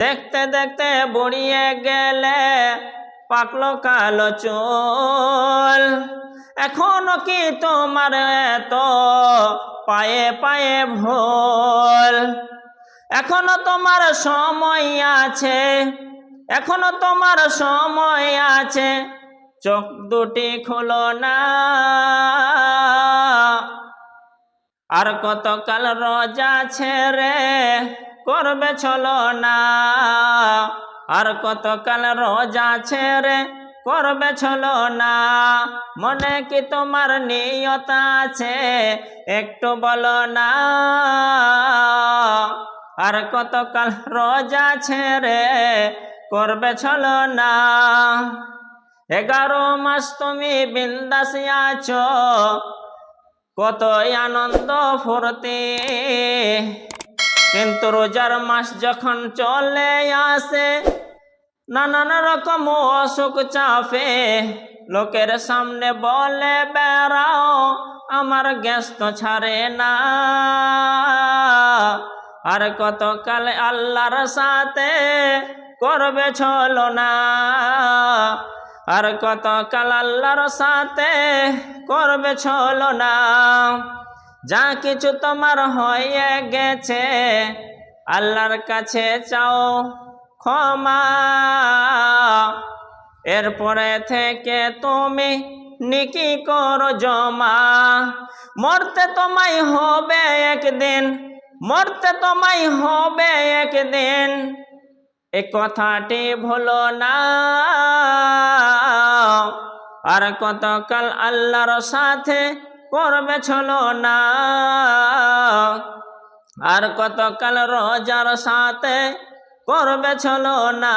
দেখতে দেখতে বুড়িয়ে গেলে পাকলো কালো চুল। এখনো কি তোমার এত পায়ে পায়ে ভুল? এখনো তোমার সময় আছে, এখনো তোমার সময় আছে, চোখ দুটি খোলো না। আর কতকাল রোজা ছেড়ে করবে ছলনা, আর কতকাল রোজা ছেড়ে করবে ছলনা। মনে কি তোমার নিয়ত আছে একটু বলো না। আর কতকাল রোজা ছেড়ে করবে ছলনা। 11 মাস তুমি বিন্দাসে আছো, কতই আনন্দ ফুর্তি, কিন্তু রোজার মাস যখন চলে আসে নানান রকম অসুখ চাপে। লোকের সামনে বলে বেড়াও আমার গ্যাস তো ছাড়ে না। আর কতকাল আল্লাহর সাথে করবে ছলনা, আর কতকাল আল্লাহর সাথে করবে ছলনা। যা কিছু তোমার হয়ে গেছে আল্লাহর কাছে চাও ক্ষমা। এরপরে থেকে তুমি নেকি করো জমা। মরতে তোমায় হবে একদিন, মরতে তোমায় হবে একদিন, এ কথাটি ভুলো না। আর কতকাল আল্লাহর সাথে করবে ছলনা, আর কতকাল রোজার সাথে করবে ছলনা।